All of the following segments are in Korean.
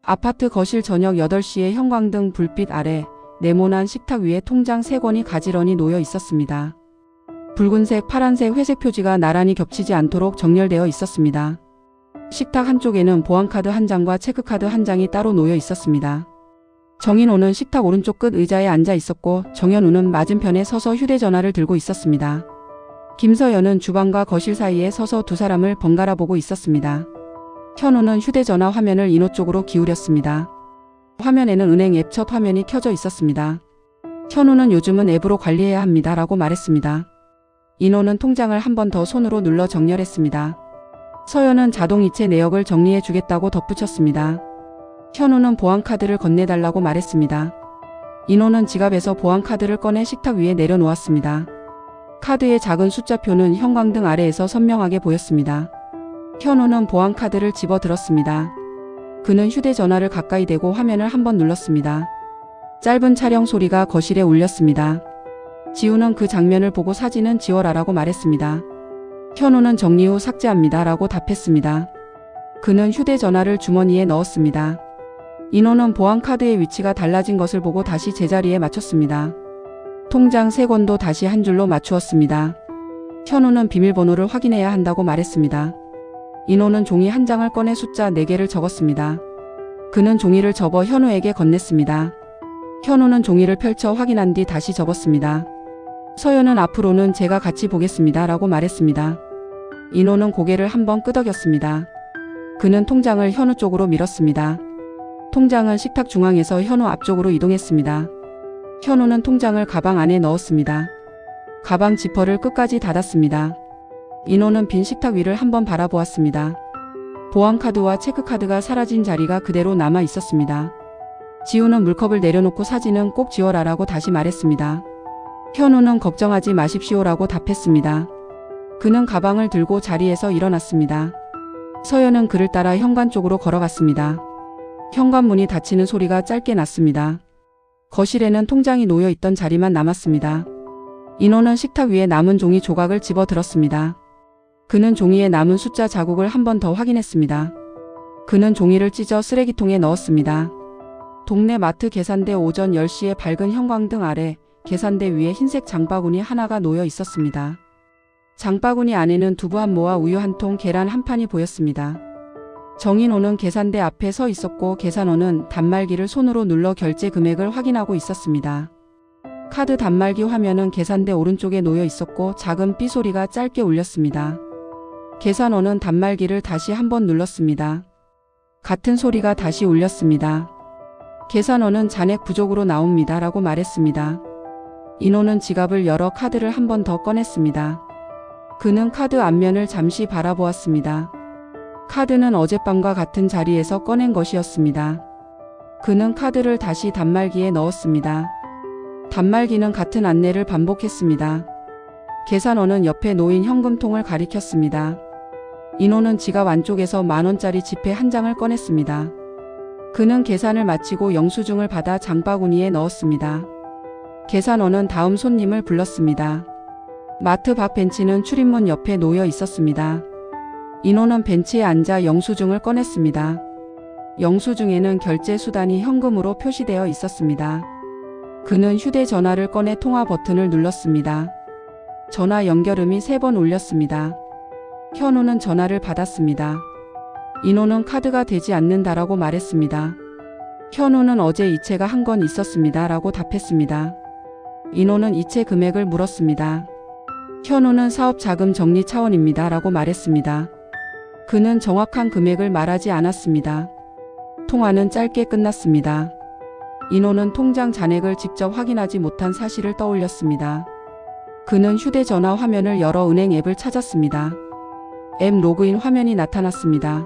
아파트 거실 저녁 8시에 형광등 불빛 아래 네모난 식탁 위에 통장 3권이 가지런히 놓여 있었습니다. 붉은색, 파란색, 회색 표지가 나란히 겹치지 않도록 정렬되어 있었습니다. 식탁 한쪽에는 보안카드 한 장과 체크카드 한 장이 따로 놓여 있었습니다. 정인호는 식탁 오른쪽 끝 의자에 앉아 있었고 정현우는 맞은편에 서서 휴대전화를 들고 있었습니다. 김서연은 주방과 거실 사이에 서서 두 사람을 번갈아 보고 있었습니다. 현우는 휴대전화 화면을 인호 쪽으로 기울였습니다. 화면에는 은행 앱 첫 화면이 켜져 있었습니다. 현우는 요즘은 앱으로 관리해야 합니다 라고 말했습니다. 인호는 통장을 한 번 더 손으로 눌러 정렬했습니다. 서연은 자동이체 내역을 정리해 주겠다고 덧붙였습니다. 현우는 보안카드를 건네달라고 말했습니다. 인호는 지갑에서 보안카드를 꺼내 식탁 위에 내려놓았습니다. 카드의 작은 숫자표는 형광등 아래에서 선명하게 보였습니다. 현우는 보안카드를 집어들었습니다. 그는 휴대전화를 가까이 대고 화면을 한 번 눌렀습니다. 짧은 촬영 소리가 거실에 울렸습니다. 지우는 그 장면을 보고 사진은 지워라라고 말했습니다. 현우는 정리 후 삭제합니다 라고 답했습니다. 그는 휴대전화를 주머니에 넣었습니다. 인호는 보안카드의 위치가 달라진 것을 보고 다시 제자리에 맞췄습니다. 통장 3권도 다시 한 줄로 맞추었습니다. 현우는 비밀번호를 확인해야 한다고 말했습니다. 인호는 종이 한 장을 꺼내 숫자 4개를 적었습니다. 그는 종이를 접어 현우에게 건넸습니다. 현우는 종이를 펼쳐 확인한 뒤 다시 접었습니다. 서연은 앞으로는 제가 같이 보겠습니다 라고 말했습니다. 인호는 고개를 한번 끄덕였습니다. 그는 통장을 현우 쪽으로 밀었습니다. 통장은 식탁 중앙에서 현우 앞쪽으로 이동했습니다. 현우는 통장을 가방 안에 넣었습니다. 가방 지퍼를 끝까지 닫았습니다. 인호는 빈 식탁 위를 한번 바라보았습니다. 보안카드와 체크카드가 사라진 자리가 그대로 남아 있었습니다. 지우는 물컵을 내려놓고 사진은 꼭 지워라라고 다시 말했습니다. 현우는 걱정하지 마십시오라고 답했습니다. 그는 가방을 들고 자리에서 일어났습니다. 서연은 그를 따라 현관 쪽으로 걸어갔습니다. 현관문이 닫히는 소리가 짧게 났습니다. 거실에는 통장이 놓여 있던 자리만 남았습니다. 인호는 식탁 위에 남은 종이 조각을 집어들었습니다. 그는 종이에 남은 숫자 자국을 한 번 더 확인했습니다. 그는 종이를 찢어 쓰레기통에 넣었습니다. 동네 마트 계산대 오전 10시에 밝은 형광등 아래 계산대 위에 흰색 장바구니 하나가 놓여 있었습니다. 장바구니 안에는 두부 한 모와 우유 한 통, 계란 한 판이 보였습니다. 정인호는 계산대 앞에 서 있었고 계산원은 단말기를 손으로 눌러 결제 금액을 확인하고 있었습니다. 카드 단말기 화면은 계산대 오른쪽에 놓여 있었고 작은 삐 소리가 짧게 울렸습니다. 계산원은 단말기를 다시 한번 눌렀습니다. 같은 소리가 다시 울렸습니다. 계산원은 잔액 부족으로 나옵니다 라고 말했습니다. 인호는 지갑을 열어 카드를 한 번 더 꺼냈습니다. 그는 카드 앞면을 잠시 바라보았습니다. 카드는 어젯밤과 같은 자리에서 꺼낸 것이었습니다. 그는 카드를 다시 단말기에 넣었습니다. 단말기는 같은 안내를 반복했습니다. 계산원은 옆에 놓인 현금통을 가리켰습니다. 인호는 지갑 안쪽에서 10,000원짜리 지폐 한 장을 꺼냈습니다. 그는 계산을 마치고 영수증을 받아 장바구니에 넣었습니다. 계산원은 다음 손님을 불렀습니다. 마트 밖 벤치는 출입문 옆에 놓여 있었습니다. 인호는 벤치에 앉아 영수증을 꺼냈습니다. 영수증에는 결제 수단이 현금으로 표시되어 있었습니다. 그는 휴대전화를 꺼내 통화 버튼을 눌렀습니다. 전화 연결음이 3번 울렸습니다. 현우는 전화를 받았습니다. 인호는 카드가 되지 않는다라고 말했습니다. 현우는 어제 이체가 한 건 있었습니다 라고 답했습니다. 인호는 이체 금액을 물었습니다. 현우는 사업 자금 정리 차원입니다 라고 말했습니다. 그는 정확한 금액을 말하지 않았습니다. 통화는 짧게 끝났습니다. 인호는 통장 잔액을 직접 확인하지 못한 사실을 떠올렸습니다. 그는 휴대전화 화면을 열어 은행 앱을 찾았습니다. 앱 로그인 화면이 나타났습니다.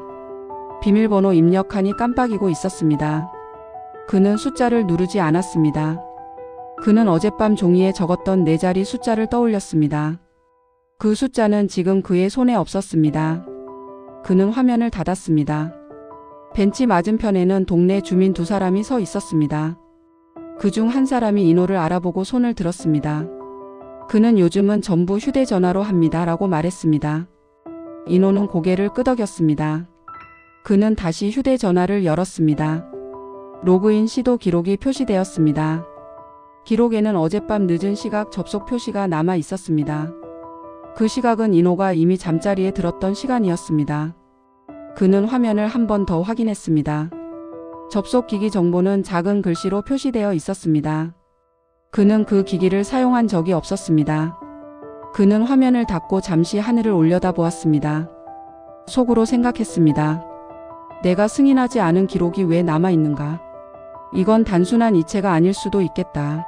비밀번호 입력하니 깜빡이고 있었습니다. 그는 숫자를 누르지 않았습니다. 그는 어젯밤 종이에 적었던 4자리 숫자를 떠올렸습니다. 그 숫자는 지금 그의 손에 없었습니다. 그는 화면을 닫았습니다. 벤치 맞은편에는 동네 주민 2사람이 서 있었습니다. 그중 한 사람이 인호를 알아보고 손을 들었습니다. 그는 요즘은 전부 휴대전화로 합니다 라고 말했습니다. 인호는 고개를 끄덕였습니다. 그는 다시 휴대전화를 열었습니다. 로그인 시도 기록이 표시되었습니다. 기록에는 어젯밤 늦은 시각 접속 표시가 남아 있었습니다. 그 시각은 인호가 이미 잠자리에 들었던 시간이었습니다. 그는 화면을 한 번 더 확인했습니다. 접속 기기 정보는 작은 글씨로 표시되어 있었습니다. 그는 그 기기를 사용한 적이 없었습니다. 그는 화면을 닫고 잠시 하늘을 올려다보았습니다. 속으로 생각했습니다. 내가 승인하지 않은 기록이 왜 남아있는가? 이건 단순한 이체가 아닐 수도 있겠다.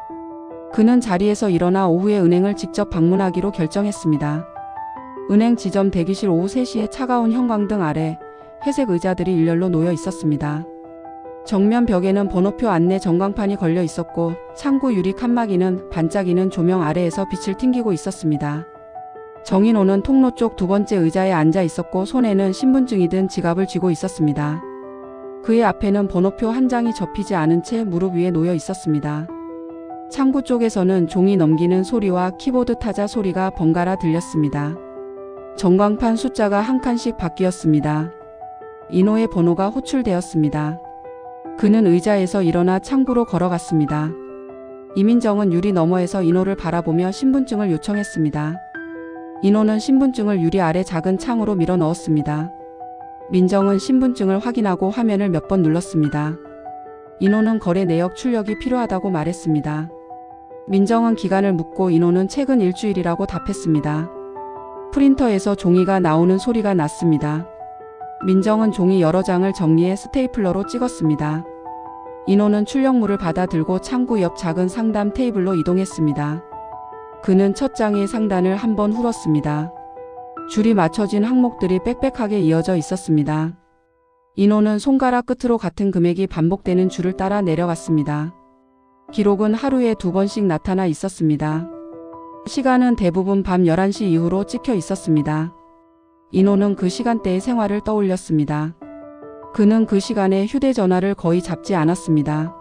그는 자리에서 일어나 오후에 은행을 직접 방문하기로 결정했습니다. 은행 지점 대기실 오후 3시에 차가운 형광등 아래 회색 의자들이 일렬로 놓여 있었습니다. 정면 벽에는 번호표 안내 전광판이 걸려 있었고 창구 유리 칸막이는 반짝이는 조명 아래에서 빛을 튕기고 있었습니다. 정인호는 통로 쪽 두 번째 의자에 앉아 있었고 손에는 신분증이 든 지갑을 쥐고 있었습니다. 그의 앞에는 번호표 한 장이 접히지 않은 채 무릎 위에 놓여 있었습니다. 창구 쪽에서는 종이 넘기는 소리와 키보드 타자 소리가 번갈아 들렸습니다. 전광판 숫자가 한 칸씩 바뀌었습니다. 인호의 번호가 호출되었습니다. 그는 의자에서 일어나 창구로 걸어갔습니다. 이민정은 유리 너머에서 인호를 바라보며 신분증을 요청했습니다. 인호는 신분증을 유리 아래 작은 창으로 밀어 넣었습니다. 민정은 신분증을 확인하고 화면을 몇 번 눌렀습니다. 인호는 거래 내역 출력이 필요하다고 말했습니다. 민정은 기간을 묻고 인호는 최근 일주일이라고 답했습니다. 프린터에서 종이가 나오는 소리가 났습니다. 민정은 종이 여러 장을 정리해 스테이플러로 찍었습니다. 인호는 출력물을 받아 들고 창구 옆 작은 상담 테이블로 이동했습니다. 그는 첫 장의 상단을 한번 훑었습니다. 줄이 맞춰진 항목들이 빽빽하게 이어져 있었습니다. 인호는 손가락 끝으로 같은 금액이 반복되는 줄을 따라 내려갔습니다. 기록은 하루에 2번씩 나타나 있었습니다. 시간은 대부분 밤 11시 이후로 찍혀 있었습니다. 인호는 그 시간대의 생활을 떠올렸습니다. 그는 그 시간에 휴대전화를 거의 잡지 않았습니다.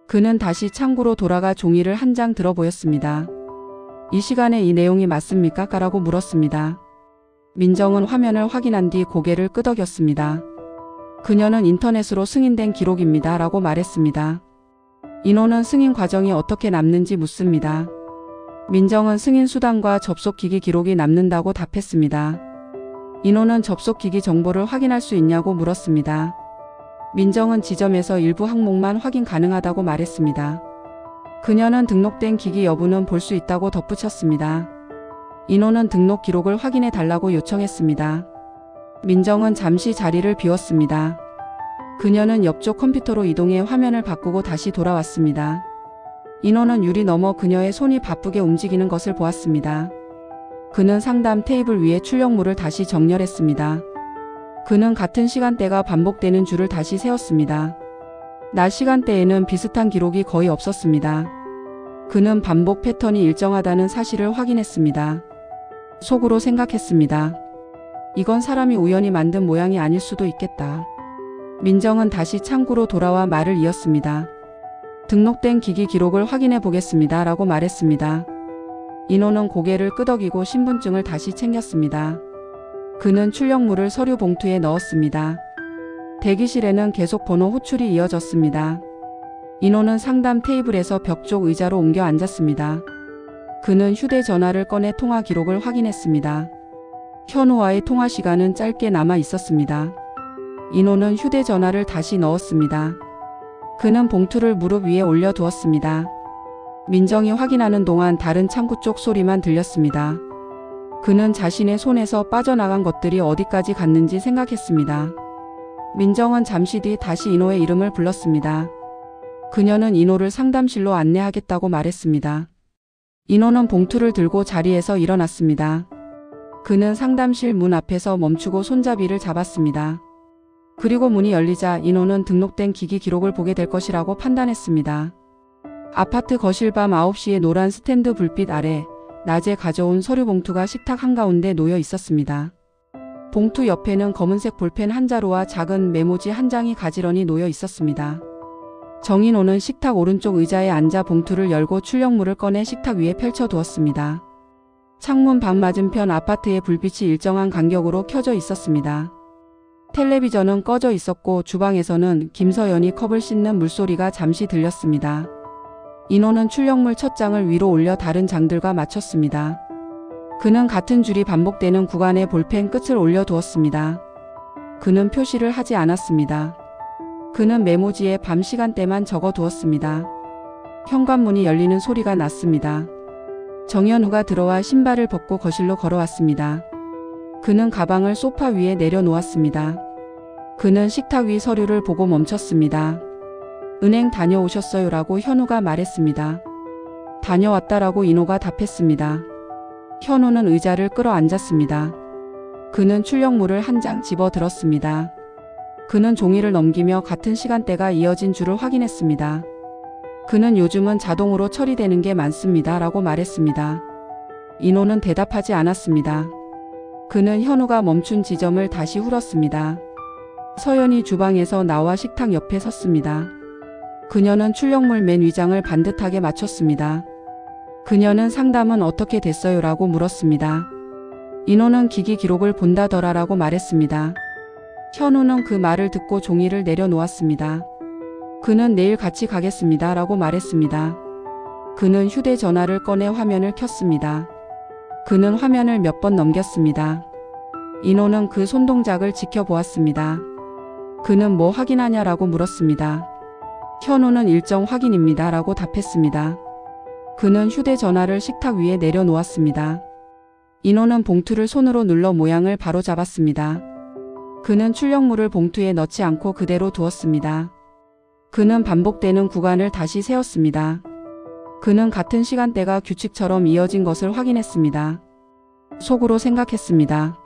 그는 다시 창구로 돌아가 종이를 한 장 들어 보였습니다. 이 시간에 이 내용이 맞습니까? 라고 물었습니다. 민정은 화면을 확인한 뒤 고개를 끄덕였습니다. 그녀는 인터넷으로 승인된 기록입니다. 라고 말했습니다. 인호는 승인 과정이 어떻게 남는지 묻습니다. 민정은 승인 수단과 접속기기 기록이 남는다고 답했습니다. 인호는 접속기기 정보를 확인할 수 있냐고 물었습니다. 민정은 지점에서 일부 항목만 확인 가능하다고 말했습니다. 그녀는 등록된 기기 여부는 볼 수 있다고 덧붙였습니다. 인호는 등록 기록을 확인해 달라고 요청했습니다. 민정은 잠시 자리를 비웠습니다. 그녀는 옆쪽 컴퓨터로 이동해 화면을 바꾸고 다시 돌아왔습니다. 인호는 유리 너머 그녀의 손이 바쁘게 움직이는 것을 보았습니다. 그는 상담 테이블 위에 출력물을 다시 정렬했습니다. 그는 같은 시간대가 반복되는 줄을 다시 세웠습니다. 낮 시간대에는 비슷한 기록이 거의 없었습니다. 그는 반복 패턴이 일정하다는 사실을 확인했습니다. 속으로 생각했습니다. 이건 사람이 우연히 만든 모양이 아닐 수도 있겠다. 민정은 다시 창구로 돌아와 말을 이었습니다. 등록된 기기 기록을 확인해 보겠습니다. 라고 말했습니다. 인호는 고개를 끄덕이고 신분증을 다시 챙겼습니다. 그는 출력물을 서류 봉투에 넣었습니다. 대기실에는 계속 번호 호출이 이어졌습니다. 인호는 상담 테이블에서 벽 쪽 의자로 옮겨 앉았습니다. 그는 휴대전화를 꺼내 통화 기록을 확인했습니다. 현우와의 통화 시간은 짧게 남아 있었습니다. 인호는 휴대전화를 다시 넣었습니다. 그는 봉투를 무릎 위에 올려두었습니다. 민정이 확인하는 동안 다른 창구 쪽 소리만 들렸습니다. 그는 자신의 손에서 빠져나간 것들이 어디까지 갔는지 생각했습니다. 민정은 잠시 뒤 다시 인호의 이름을 불렀습니다. 그녀는 인호를 상담실로 안내하겠다고 말했습니다. 인호는 봉투를 들고 자리에서 일어났습니다. 그는 상담실 문 앞에서 멈추고 손잡이를 잡았습니다. 그리고 문이 열리자 인호는 등록된 기기 기록을 보게 될 것이라고 판단했습니다. 아파트 거실 밤 9시에 노란 스탠드 불빛 아래 낮에 가져온 서류 봉투가 식탁 한가운데 놓여 있었습니다. 봉투 옆에는 검은색 볼펜 한 자루와 작은 메모지 한 장이 가지런히 놓여 있었습니다. 정인호는 식탁 오른쪽 의자에 앉아 봉투를 열고 출력물을 꺼내 식탁 위에 펼쳐두었습니다. 창문 밖 맞은편 아파트의 불빛이 일정한 간격으로 켜져 있었습니다. 텔레비전은 꺼져 있었고 주방에서는 김서연이 컵을 씻는 물소리가 잠시 들렸습니다. 인호는 출력물 첫 장을 위로 올려 다른 장들과 맞췄습니다. 그는 같은 줄이 반복되는 구간에 볼펜 끝을 올려두었습니다. 그는 표시를 하지 않았습니다. 그는 메모지에 밤 시간대만 적어두었습니다. 현관문이 열리는 소리가 났습니다. 정연우가 들어와 신발을 벗고 거실로 걸어왔습니다. 그는 가방을 소파 위에 내려놓았습니다. 그는 식탁 위 서류를 보고 멈췄습니다. 은행 다녀오셨어요라고 현우가 말했습니다. 다녀왔다라고 인호가 답했습니다. 현우는 의자를 끌어앉았습니다. 그는 출력물을 한 장 집어들었습니다. 그는 종이를 넘기며 같은 시간대가 이어진 줄을 확인했습니다. 그는 요즘은 자동으로 처리되는 게 많습니다. 라고 말했습니다. 인호는 대답하지 않았습니다. 그는 현우가 멈춘 지점을 다시 훑었습니다. 서연이 주방에서 나와 식탁 옆에 섰습니다. 그녀는 출력물 맨 위장을 반듯하게 맞췄습니다. 그녀는 상담은 어떻게 됐어요? 라고 물었습니다. 인호는 기기 기록을 본다더라라고 말했습니다. 현우는 그 말을 듣고 종이를 내려놓았습니다. 그는 내일 같이 가겠습니다. 라고 말했습니다. 그는 휴대전화를 꺼내 화면을 켰습니다. 그는 화면을 몇 번 넘겼습니다. 인호는 그 손동작을 지켜보았습니다. 그는 뭐 확인하냐라고 물었습니다. 현우는 일정 확인입니다. 라고 답했습니다. 그는 휴대전화를 식탁 위에 내려놓았습니다. 인호는 봉투를 손으로 눌러 모양을 바로 잡았습니다. 그는 출력물을 봉투에 넣지 않고 그대로 두었습니다. 그는 반복되는 구간을 다시 세웠습니다. 그는 같은 시간대가 규칙처럼 이어진 것을 확인했습니다. 속으로 생각했습니다.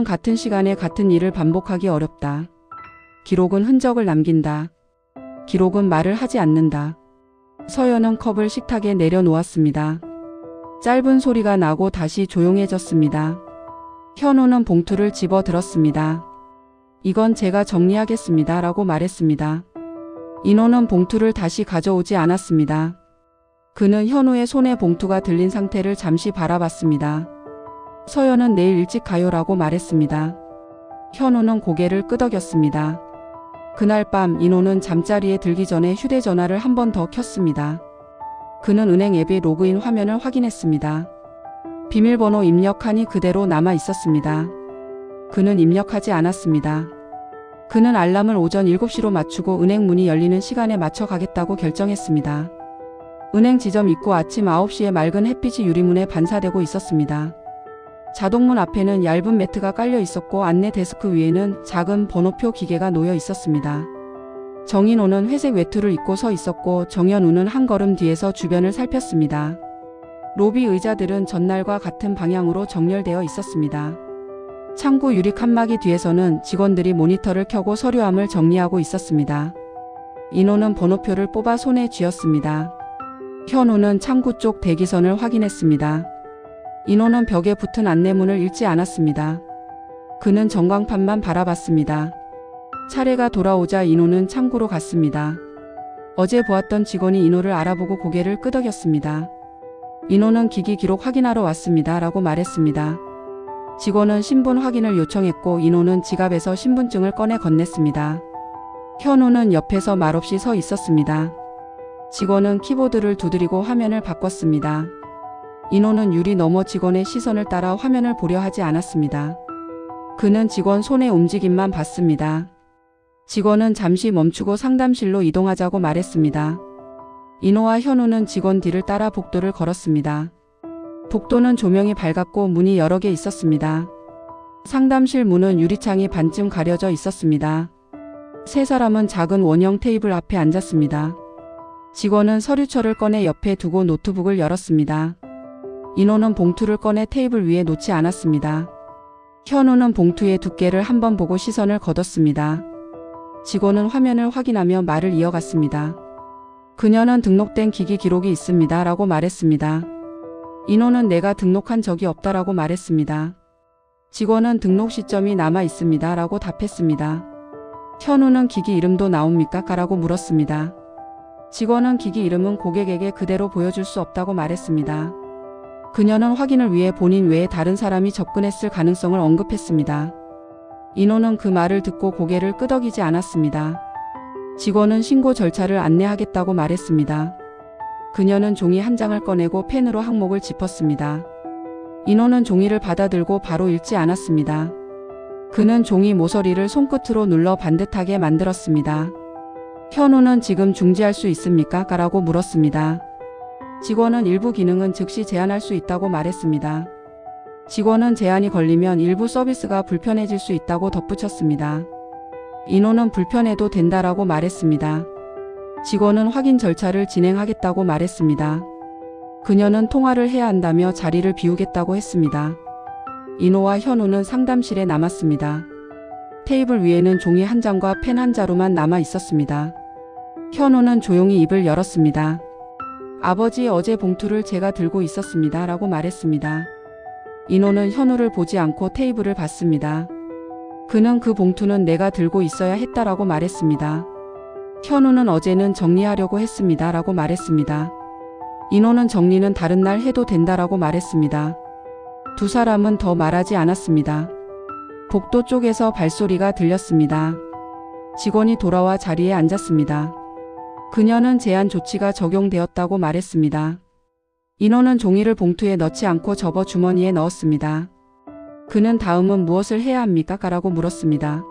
같은 시간에 같은 일을 반복하기 어렵다. 기록은 흔적을 남긴다. 기록은 말을 하지 않는다. 서연은 컵을 식탁에 내려놓았습니다. 짧은 소리가 나고 다시 조용해졌습니다. 현우는 봉투를 집어들었습니다. 이건 제가 정리하겠습니다. 라고 말했습니다. 인호는 봉투를 다시 가져오지 않았습니다. 그는 현우의 손에 봉투가 들린 상태를 잠시 바라봤습니다. 서연은 내일 일찍 가요라고 말했습니다. 현우는 고개를 끄덕였습니다. 그날 밤 인호는 잠자리에 들기 전에 휴대전화를 한 번 더 켰습니다. 그는 은행 앱의 로그인 화면을 확인했습니다. 비밀번호 입력하니 그대로 남아 있었습니다. 그는 입력하지 않았습니다. 그는 알람을 오전 7시로 맞추고 은행 문이 열리는 시간에 맞춰 가겠다고 결정했습니다. 은행 지점 입구 아침 9시에 맑은 햇빛이 유리문에 반사되고 있었습니다. 자동문 앞에는 얇은 매트가 깔려 있었고 안내 데스크 위에는 작은 번호표 기계가 놓여 있었습니다. 정인호는 회색 외투를 입고 서 있었고 정연우는 한 걸음 뒤에서 주변을 살폈습니다. 로비 의자들은 전날과 같은 방향으로 정렬되어 있었습니다. 창구 유리 칸막이 뒤에서는 직원들이 모니터를 켜고 서류함을 정리하고 있었습니다. 인호는 번호표를 뽑아 손에 쥐었습니다. 현우는 창구 쪽 대기선을 확인했습니다. 인호는 벽에 붙은 안내문을 읽지 않았습니다. 그는 전광판만 바라봤습니다. 차례가 돌아오자 인호는 창구로 갔습니다. 어제 보았던 직원이 인호를 알아보고 고개를 끄덕였습니다. 인호는 기기 기록 확인하러 왔습니다. 라고 말했습니다. 직원은 신분 확인을 요청했고 인호는 지갑에서 신분증을 꺼내 건넸습니다. 현우는 옆에서 말없이 서 있었습니다. 직원은 키보드를 두드리고 화면을 바꿨습니다. 인호는 유리 너머 직원의 시선을 따라 화면을 보려 하지 않았습니다. 그는 직원 손의 움직임만 봤습니다. 직원은 잠시 멈추고 상담실로 이동하자고 말했습니다. 인호와 현우는 직원 뒤를 따라 복도를 걸었습니다. 복도는 조명이 밝았고 문이 여러 개 있었습니다. 상담실 문은 유리창이 반쯤 가려져 있었습니다. 세 사람은 작은 원형 테이블 앞에 앉았습니다. 직원은 서류철을 꺼내 옆에 두고 노트북을 열었습니다. 인호는 봉투를 꺼내 테이블 위에 놓지 않았습니다. 현우는 봉투의 두께를 한번 보고 시선을 거뒀습니다. 직원은 화면을 확인하며 말을 이어갔습니다. 그녀는 등록된 기기 기록이 있습니다. 라고 말했습니다. 인호는 내가 등록한 적이 없다라고 말했습니다. 직원은 등록 시점이 남아 있습니다. 라고 답했습니다. 현우는 기기 이름도 나옵니까? 라고 물었습니다. 직원은 기기 이름은 고객에게 그대로 보여줄 수 없다고 말했습니다. 그녀는 확인을 위해 본인 외에 다른 사람이 접근했을 가능성을 언급했습니다. 인호는 그 말을 듣고 고개를 끄덕이지 않았습니다. 직원은 신고 절차를 안내하겠다고 말했습니다. 그녀는 종이 한 장을 꺼내고 펜으로 항목을 짚었습니다. 인호는 종이를 받아들고 바로 읽지 않았습니다. 그는 종이 모서리를 손끝으로 눌러 반듯하게 만들었습니다. 현우는 지금 중지할 수 있습니까? 라고 물었습니다. 직원은 일부 기능은 즉시 제한할 수 있다고 말했습니다. 직원은 제한이 걸리면 일부 서비스가 불편해질 수 있다고 덧붙였습니다. 인호는 불편해도 된다라고 말했습니다. 직원은 확인 절차를 진행하겠다고 말했습니다. 그녀는 통화를 해야 한다며 자리를 비우겠다고 했습니다. 인호와 현우는 상담실에 남았습니다. 테이블 위에는 종이 한 장과 펜 한 자루만 남아 있었습니다. 현우는 조용히 입을 열었습니다. 아버지, 어제 봉투를 제가 들고 있었습니다. 라고 말했습니다. 인호는 현우를 보지 않고 테이블을 봤습니다. 그는 그 봉투는 내가 들고 있어야 했다라고 말했습니다. 현우는 어제는 정리하려고 했습니다. 라고 말했습니다. 인호는 정리는 다른 날 해도 된다라고 말했습니다. 두 사람은 더 말하지 않았습니다. 복도 쪽에서 발소리가 들렸습니다. 직원이 돌아와 자리에 앉았습니다. 그녀는 제한 조치가 적용되었다고 말했습니다. 인호는 종이를 봉투에 넣지 않고 접어 주머니에 넣었습니다. 그는 다음은 무엇을 해야 합니까? 라고 물었습니다.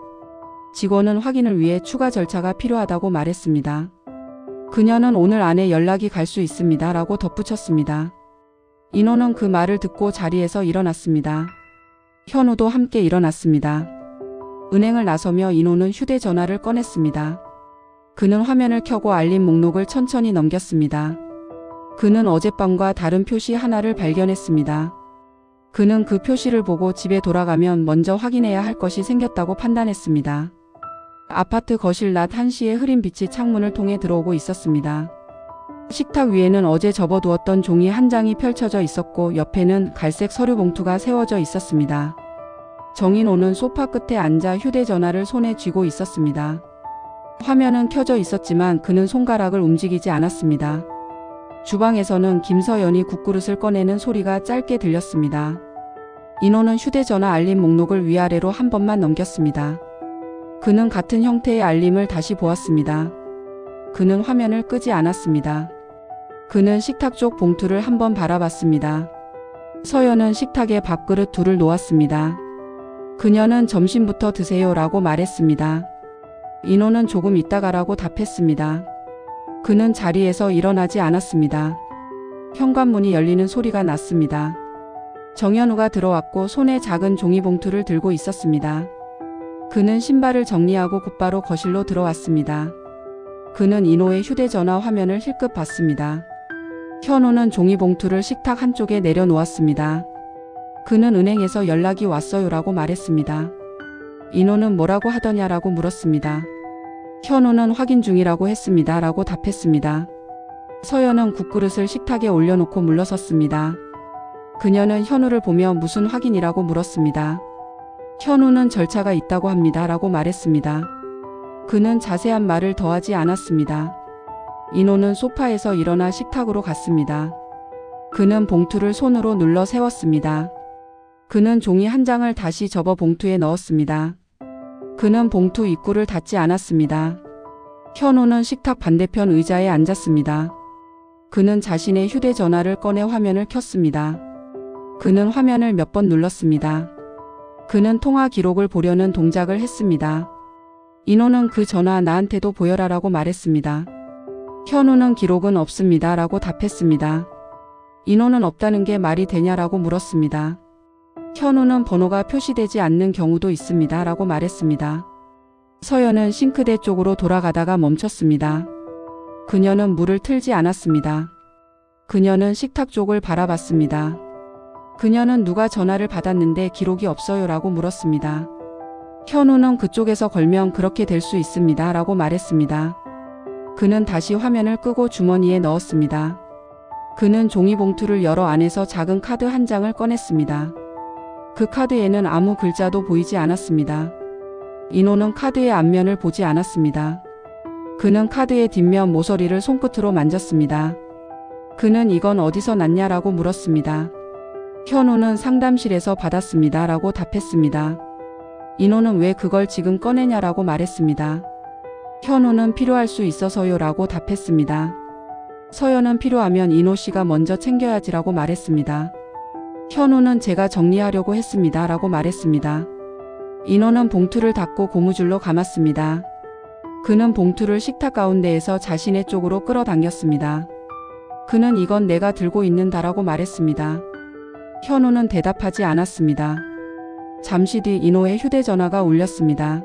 직원은 확인을 위해 추가 절차가 필요하다고 말했습니다. 그녀는 오늘 안에 연락이 갈 수 있습니다. 라고 덧붙였습니다. 인호는 그 말을 듣고 자리에서 일어났습니다. 현우도 함께 일어났습니다. 은행을 나서며 인호는 휴대전화를 꺼냈습니다. 그는 화면을 켜고 알림 목록을 천천히 넘겼습니다. 그는 어젯밤과 다른 표시 하나를 발견했습니다. 그는 그 표시를 보고 집에 돌아가면 먼저 확인해야 할 것이 생겼다고 판단했습니다. 아파트 거실 낮 1시에 흐린 빛이 창문을 통해 들어오고 있었습니다. 식탁 위에는 어제 접어두었던 종이 한 장이 펼쳐져 있었고 옆에는 갈색 서류 봉투가 세워져 있었습니다. 정인호는 소파 끝에 앉아 휴대전화를 손에 쥐고 있었습니다. 화면은 켜져 있었지만 그는 손가락을 움직이지 않았습니다. 주방에서는 김서연이 국그릇을 꺼내는 소리가 짧게 들렸습니다. 인호는 휴대전화 알림 목록을 위아래로 한 번만 넘겼습니다. 그는 같은 형태의 알림을 다시 보았습니다. 그는 화면을 끄지 않았습니다. 그는 식탁 쪽 봉투를 한번 바라봤습니다. 서연은 식탁에 밥그릇 둘을 놓았습니다. 그녀는 점심부터 드세요라고 말했습니다. 인호는 조금 있다가라고 답했습니다. 그는 자리에서 일어나지 않았습니다. 현관문이 열리는 소리가 났습니다. 정현우가 들어왔고 손에 작은 종이봉투를 들고 있었습니다. 그는 신발을 정리하고 곧바로 거실로 들어왔습니다. 그는 인호의 휴대전화 화면을 힐끗 봤습니다. 현우는 종이봉투를 식탁 한쪽에 내려놓았습니다. 그는 은행에서 연락이 왔어요라고 말했습니다. 인호는 뭐라고 하더냐라고 물었습니다. 현우는 확인 중이라고 했습니다. 라고 답했습니다. 서연은 국그릇을 식탁에 올려놓고 물러섰습니다. 그녀는 현우를 보며 무슨 확인이라고 물었습니다. 현우는 절차가 있다고 합니다. 라고 말했습니다. 그는 자세한 말을 더하지 않았습니다. 인호는 소파에서 일어나 식탁으로 갔습니다. 그는 봉투를 손으로 눌러 세웠습니다. 그는 종이 한 장을 다시 접어 봉투에 넣었습니다. 그는 봉투 입구를 닫지 않았습니다. 현우는 식탁 반대편 의자에 앉았습니다. 그는 자신의 휴대전화를 꺼내 화면을 켰습니다. 그는 화면을 몇 번 눌렀습니다. 그는 통화 기록을 보려는 동작을 했습니다. 인호는 그 전화 나한테도 보여라라고 말했습니다. 현우는 기록은 없습니다. 라고 답했습니다. 인호는 없다는 게 말이 되냐라고 물었습니다. 현우는 번호가 표시되지 않는 경우도 있습니다. 라고 말했습니다. 서연은 싱크대 쪽으로 돌아가다가 멈췄습니다. 그녀는 물을 틀지 않았습니다. 그녀는 식탁 쪽을 바라봤습니다. 그녀는 누가 전화를 받았는데 기록이 없어요 라고 물었습니다. 현우는 그쪽에서 걸면 그렇게 될 수 있습니다. 라고 말했습니다. 그는 다시 화면을 끄고 주머니에 넣었습니다. 그는 종이봉투를 열어 안에서 작은 카드 한 장을 꺼냈습니다. 그 카드에는 아무 글자도 보이지 않았습니다. 인호는 카드의 앞면을 보지 않았습니다. 그는 카드의 뒷면 모서리를 손끝으로 만졌습니다. 그는 이건 어디서 났냐라고 물었습니다. 현우는 상담실에서 받았습니다. 라고 답했습니다. 인호는 왜 그걸 지금 꺼내냐라고 말했습니다. 현우는 필요할 수 있어서요 라고 답했습니다. 서연은 필요하면 인호 씨가 먼저 챙겨야지라고 말했습니다. 현우는 제가 정리하려고 했습니다 라고 말했습니다. 인호는 봉투를 닫고 고무줄로 감았습니다. 그는 봉투를 식탁 가운데에서 자신의 쪽으로 끌어당겼습니다. 그는 이건 내가 들고 있는다라고 말했습니다. 현우는 대답하지 않았습니다. 잠시 뒤 인호의 휴대전화가 울렸습니다.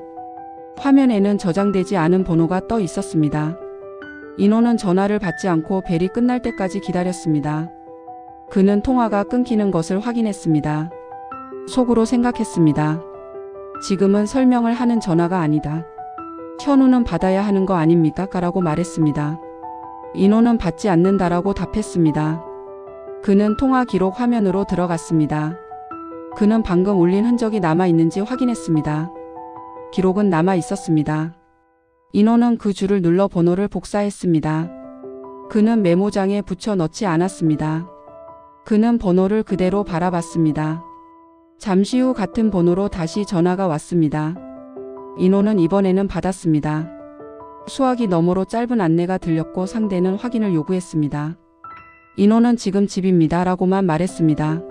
화면에는 저장되지 않은 번호가 떠 있었습니다. 인호는 전화를 받지 않고 벨이 끝날 때까지 기다렸습니다. 그는 통화가 끊기는 것을 확인했습니다. 속으로 생각했습니다. 지금은 설명을 하는 전화가 아니다. 현우는 받아야 하는 거 아닙니까? 라고 말했습니다. 인호는 받지 않는다라고 답했습니다. 그는 통화 기록 화면으로 들어갔습니다. 그는 방금 울린 흔적이 남아 있는지 확인했습니다. 기록은 남아 있었습니다. 인호는 그 줄을 눌러 번호를 복사했습니다. 그는 메모장에 붙여 넣지 않았습니다. 그는 번호를 그대로 바라봤습니다. 잠시 후 같은 번호로 다시 전화가 왔습니다. 인호는 이번에는 받았습니다. 수화기 너머로 짧은 안내가 들렸고 상대는 확인을 요구했습니다. 인호는 지금 집입니다 라고만 말했습니다.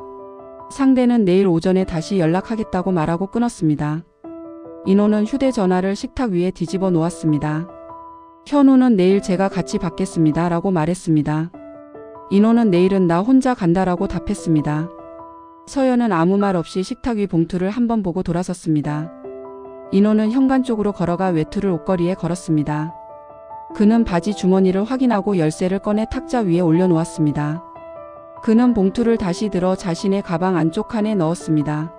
상대는 내일 오전에 다시 연락하겠다고 말하고 끊었습니다. 인호는 휴대전화를 식탁 위에 뒤집어 놓았습니다. 현우는 내일 제가 같이 받겠습니다 라고 말했습니다. 인호는 내일은 나 혼자 간다라고 답했습니다. 서연은 아무 말 없이 식탁 위 봉투를 한번 보고 돌아섰습니다. 인호는 현관 쪽으로 걸어가 외투를 옷걸이에 걸었습니다. 그는 바지 주머니를 확인하고 열쇠를 꺼내 탁자 위에 올려놓았습니다. 그는 봉투를 다시 들어 자신의 가방 안쪽 칸에 넣었습니다.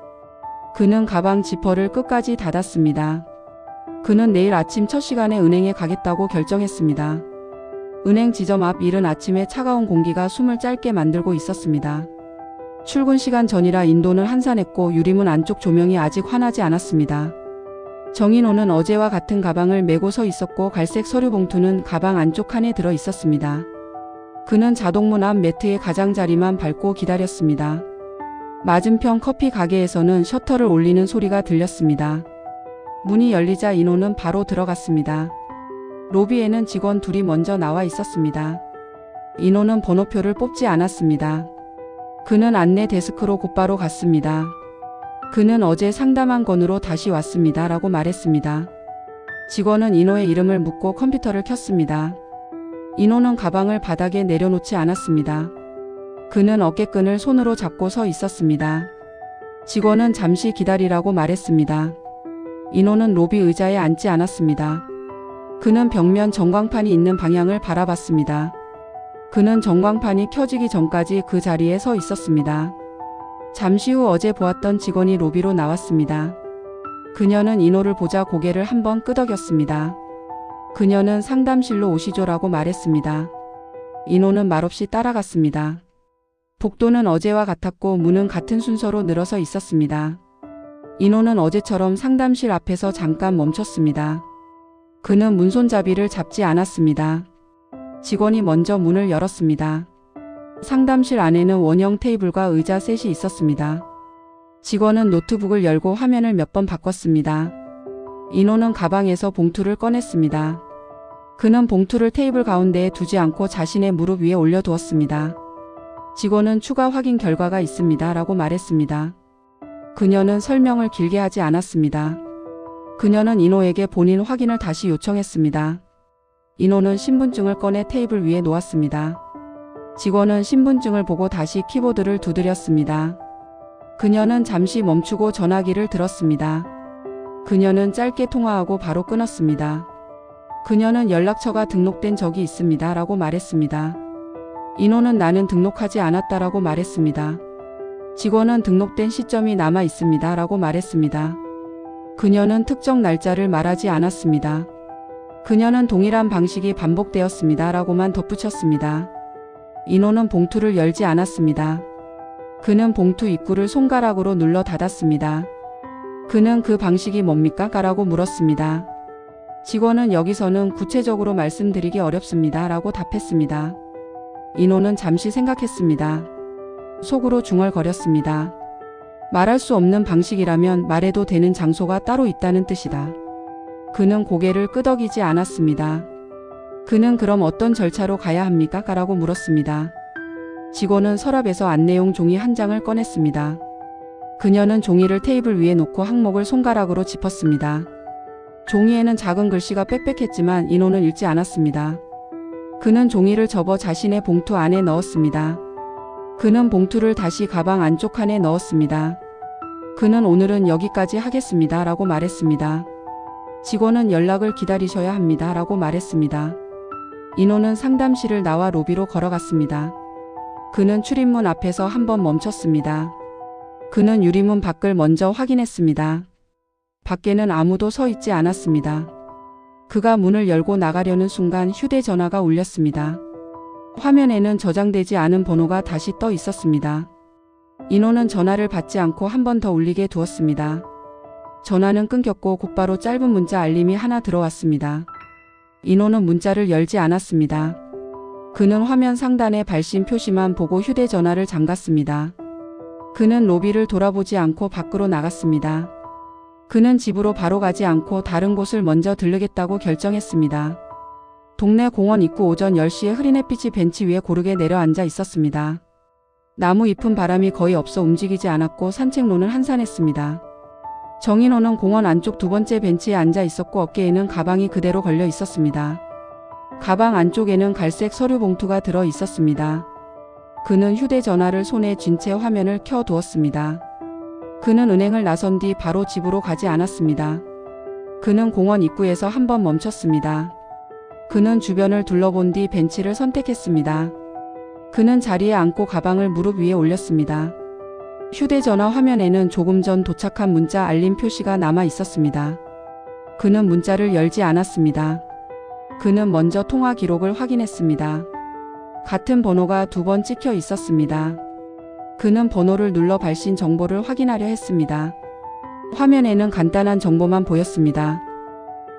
그는 가방 지퍼를 끝까지 닫았습니다. 그는 내일 아침 첫 시간에 은행에 가겠다고 결정했습니다. 은행 지점 앞 이른 아침에 차가운 공기가 숨을 짧게 만들고 있었습니다. 출근 시간 전이라 인도는 한산했고 유리문 안쪽 조명이 아직 환하지 않았습니다. 정인호는 어제와 같은 가방을 메고 서 있었고 갈색 서류 봉투는 가방 안쪽 칸에 들어 있었습니다. 그는 자동문 앞 매트의 가장자리만 밟고 기다렸습니다. 맞은편 커피 가게에서는 셔터를 올리는 소리가 들렸습니다. 문이 열리자 인호는 바로 들어갔습니다. 로비에는 직원 둘이 먼저 나와 있었습니다. 인호는 번호표를 뽑지 않았습니다. 그는 안내 데스크로 곧바로 갔습니다. 그는 어제 상담한 건으로 다시 왔습니다 라고 말했습니다. 직원은 인호의 이름을 묻고 컴퓨터를 켰습니다. 인호는 가방을 바닥에 내려놓지 않았습니다. 그는 어깨끈을 손으로 잡고 서 있었습니다. 직원은 잠시 기다리라고 말했습니다. 인호는 로비 의자에 앉지 않았습니다. 그는 벽면 전광판이 있는 방향을 바라봤습니다. 그는 전광판이 켜지기 전까지 그 자리에 서 있었습니다. 잠시 후 어제 보았던 직원이 로비로 나왔습니다. 그녀는 인호를 보자 고개를 한번 끄덕였습니다. 그녀는 상담실로 오시죠라고 말했습니다. 인호는 말없이 따라갔습니다. 복도는 어제와 같았고 문은 같은 순서로 늘어서 있었습니다. 인호는 어제처럼 상담실 앞에서 잠깐 멈췄습니다. 그는 문손잡이를 잡지 않았습니다. 직원이 먼저 문을 열었습니다. 상담실 안에는 원형 테이블과 의자 셋이 있었습니다. 직원은 노트북을 열고 화면을 몇 번 바꿨습니다. 인호는 가방에서 봉투를 꺼냈습니다. 그는 봉투를 테이블 가운데에 두지 않고 자신의 무릎 위에 올려두었습니다. 직원은 추가 확인 결과가 있습니다 라고 말했습니다. 그녀는 설명을 길게 하지 않았습니다. 그녀는 인호에게 본인 확인을 다시 요청했습니다. 인호는 신분증을 꺼내 테이블 위에 놓았습니다. 직원은 신분증을 보고 다시 키보드를 두드렸습니다. 그녀는 잠시 멈추고 전화기를 들었습니다. 그녀는 짧게 통화하고 바로 끊었습니다. 그녀는 연락처가 등록된 적이 있습니다 라고 말했습니다. 인호는 나는 등록하지 않았다라고 말했습니다. 직원은 등록된 시점이 남아 있습니다 라고 말했습니다. 그녀는 특정 날짜를 말하지 않았습니다. 그녀는 동일한 방식이 반복되었습니다 라고만 덧붙였습니다. 인호는 봉투를 열지 않았습니다. 그는 봉투 입구를 손가락으로 눌러 닫았습니다. 그는 그 방식이 뭡니까? 라고 물었습니다. 직원은 여기서는 구체적으로 말씀드리기 어렵습니다 라고 답했습니다. 인호는 잠시 생각했습니다. 속으로 중얼거렸습니다. 말할 수 없는 방식이라면 말해도 되는 장소가 따로 있다는 뜻이다. 그는 고개를 끄덕이지 않았습니다. 그는 그럼 어떤 절차로 가야 합니까? 라고 물었습니다. 직원은 서랍에서 안내용 종이 한 장을 꺼냈습니다. 그녀는 종이를 테이블 위에 놓고 항목을 손가락으로 짚었습니다. 종이에는 작은 글씨가 빽빽했지만 인호는 읽지 않았습니다. 그는 종이를 접어 자신의 봉투 안에 넣었습니다. 그는 봉투를 다시 가방 안쪽 칸에 넣었습니다. 그는 오늘은 여기까지 하겠습니다. 라고 말했습니다. 직원은 연락을 기다리셔야 합니다. 라고 말했습니다. 인호는 상담실을 나와 로비로 걸어갔습니다. 그는 출입문 앞에서 한번 멈췄습니다. 그는 유리문 밖을 먼저 확인했습니다. 밖에는 아무도 서 있지 않았습니다. 그가 문을 열고 나가려는 순간 휴대전화가 울렸습니다. 화면에는 저장되지 않은 번호가 다시 떠 있었습니다. 인호는 전화를 받지 않고 한 번 더 울리게 두었습니다. 전화는 끊겼고 곧바로 짧은 문자 알림이 하나 들어왔습니다. 인호는 문자를 열지 않았습니다. 그는 화면 상단의 발신 표시만 보고 휴대전화를 잠갔습니다. 그는 로비를 돌아보지 않고 밖으로 나갔습니다. 그는 집으로 바로 가지 않고 다른 곳을 먼저 들르겠다고 결정했습니다. 동네 공원 입구 오전 10시에 흐린 햇빛이 벤치 위에 고르게 내려앉아 있었습니다. 나무 잎은 바람이 거의 없어 움직이지 않았고 산책로는 한산했습니다. 정인호는 공원 안쪽 두 번째 벤치에 앉아 있었고 어깨에는 가방이 그대로 걸려 있었습니다. 가방 안쪽에는 갈색 서류 봉투가 들어 있었습니다. 그는 휴대전화를 손에 쥔 채 화면을 켜 두었습니다. 그는 은행을 나선 뒤 바로 집으로 가지 않았습니다. 그는 공원 입구에서 한번 멈췄습니다. 그는 주변을 둘러본 뒤 벤치를 선택했습니다. 그는 자리에 앉고 가방을 무릎 위에 올렸습니다. 휴대전화 화면에는 조금 전 도착한 문자 알림 표시가 남아 있었습니다. 그는 문자를 열지 않았습니다. 그는 먼저 통화 기록을 확인했습니다. 같은 번호가 두 번 찍혀 있었습니다. 그는 번호를 눌러 발신 정보를 확인하려 했습니다. 화면에는 간단한 정보만 보였습니다.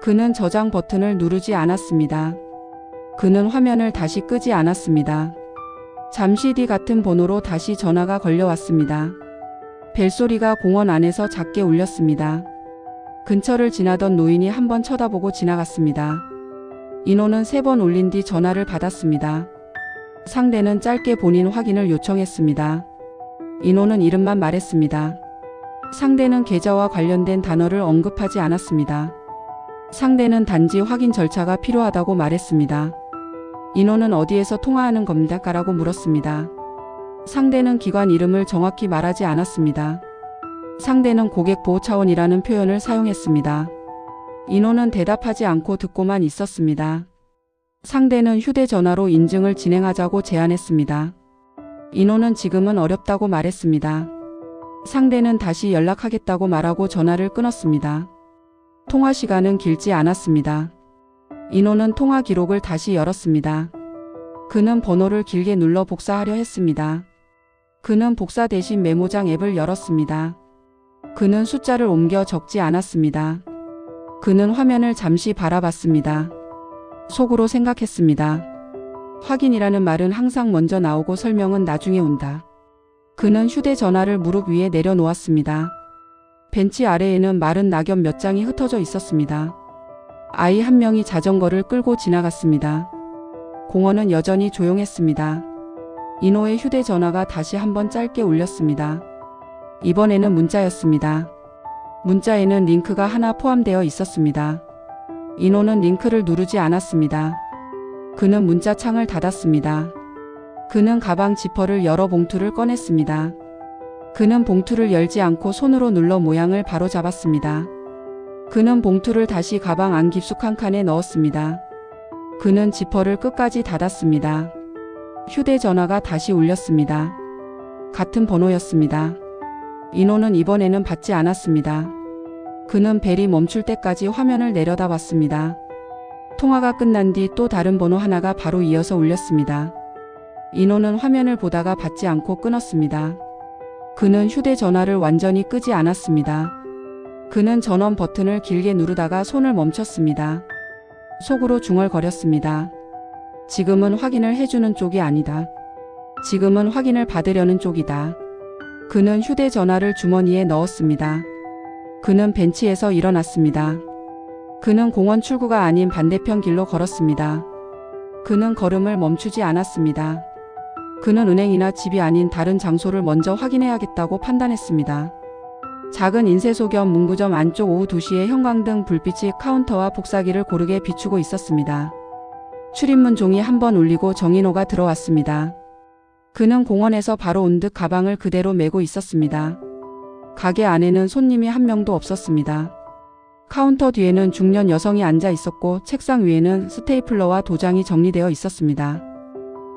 그는 저장 버튼을 누르지 않았습니다. 그는 화면을 다시 끄지 않았습니다. 잠시 뒤 같은 번호로 다시 전화가 걸려왔습니다. 벨소리가 공원 안에서 작게 울렸습니다. 근처를 지나던 노인이 한번 쳐다보고 지나갔습니다. 인호는 3번 울린 뒤 전화를 받았습니다. 상대는 짧게 본인 확인을 요청했습니다. 인호는 이름만 말했습니다. 상대는 계좌와 관련된 단어를 언급하지 않았습니다. 상대는 단지 확인 절차가 필요하다고 말했습니다. 인호는 어디에서 통화하는 겁니까? 라고 물었습니다. 상대는 기관 이름을 정확히 말하지 않았습니다. 상대는 고객 보호 차원이라는 표현을 사용했습니다. 인호는 대답하지 않고 듣고만 있었습니다. 상대는 휴대전화로 인증을 진행하자고 제안했습니다. 인호는 지금은 어렵다고 말했습니다. 상대는 다시 연락하겠다고 말하고 전화를 끊었습니다. 통화 시간은 길지 않았습니다. 인호는 통화 기록을 다시 열었습니다. 그는 번호를 길게 눌러 복사하려 했습니다. 그는 복사 대신 메모장 앱을 열었습니다. 그는 숫자를 옮겨 적지 않았습니다. 그는 화면을 잠시 바라봤습니다. 속으로 생각했습니다. 확인이라는 말은 항상 먼저 나오고 설명은 나중에 온다. 그는 휴대전화를 무릎 위에 내려놓았습니다. 벤치 아래에는 마른 낙엽 몇 장이 흩어져 있었습니다. 아이 한 명이 자전거를 끌고 지나갔습니다. 공원은 여전히 조용했습니다. 인호의 휴대전화가 다시 한번 짧게 울렸습니다. 이번에는 문자였습니다. 문자에는 링크가 하나 포함되어 있었습니다. 인호는 링크를 누르지 않았습니다. 그는 문자 창을 닫았습니다. 그는 가방 지퍼를 열어 봉투를 꺼냈습니다. 그는 봉투를 열지 않고 손으로 눌러 모양을 바로 잡았습니다. 그는 봉투를 다시 가방 안 깊숙한 칸에 넣었습니다. 그는 지퍼를 끝까지 닫았습니다. 휴대전화가 다시 울렸습니다. 같은 번호였습니다. 인호는 이번에는 받지 않았습니다. 그는 벨이 멈출 때까지 화면을 내려다봤습니다. 통화가 끝난 뒤 또 다른 번호 하나가 바로 이어서 울렸습니다. 인호는 화면을 보다가 받지 않고 끊었습니다. 그는 휴대전화를 완전히 끄지 않았습니다. 그는 전원 버튼을 길게 누르다가 손을 멈췄습니다. 속으로 중얼거렸습니다. 지금은 확인을 해주는 쪽이 아니다. 지금은 확인을 받으려는 쪽이다. 그는 휴대전화를 주머니에 넣었습니다. 그는 벤치에서 일어났습니다. 그는 공원 출구가 아닌 반대편 길로 걸었습니다. 그는 걸음을 멈추지 않았습니다. 그는 은행이나 집이 아닌 다른 장소를 먼저 확인해야겠다고 판단했습니다. 작은 인쇄소 겸 문구점 안쪽 오후 2시에 형광등 불빛이 카운터와 복사기를 고르게 비추고 있었습니다. 출입문 종이 한 번 울리고 정인호가 들어왔습니다. 그는 공원에서 바로 온 듯 가방을 그대로 메고 있었습니다. 가게 안에는 손님이 한 명도 없었습니다. 카운터 뒤에는 중년 여성이 앉아 있었고 책상 위에는 스테이플러와 도장이 정리되어 있었습니다.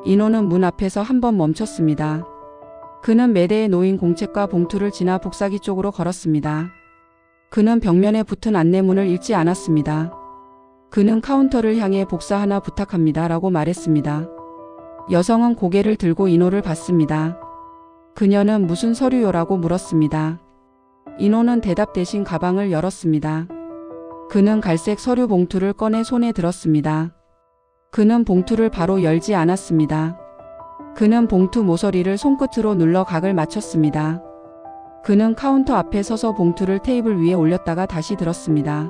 인호는 문 앞에서 한 번 멈췄습니다. 그는 매대에 놓인 공책과 봉투를 지나 복사기 쪽으로 걸었습니다. 그는 벽면에 붙은 안내문을 읽지 않았습니다. 그는 카운터를 향해 복사 하나 부탁합니다 라고 말했습니다. 여성은 고개를 들고 인호를 봤습니다. 그녀는 무슨 서류요라고 물었습니다. 인호는 대답 대신 가방을 열었습니다. 그는 갈색 서류 봉투를 꺼내 손에 들었습니다. 그는 봉투를 바로 열지 않았습니다. 그는 봉투 모서리를 손끝으로 눌러 각을 맞췄습니다. 그는 카운터 앞에 서서 봉투를 테이블 위에 올렸다가 다시 들었습니다.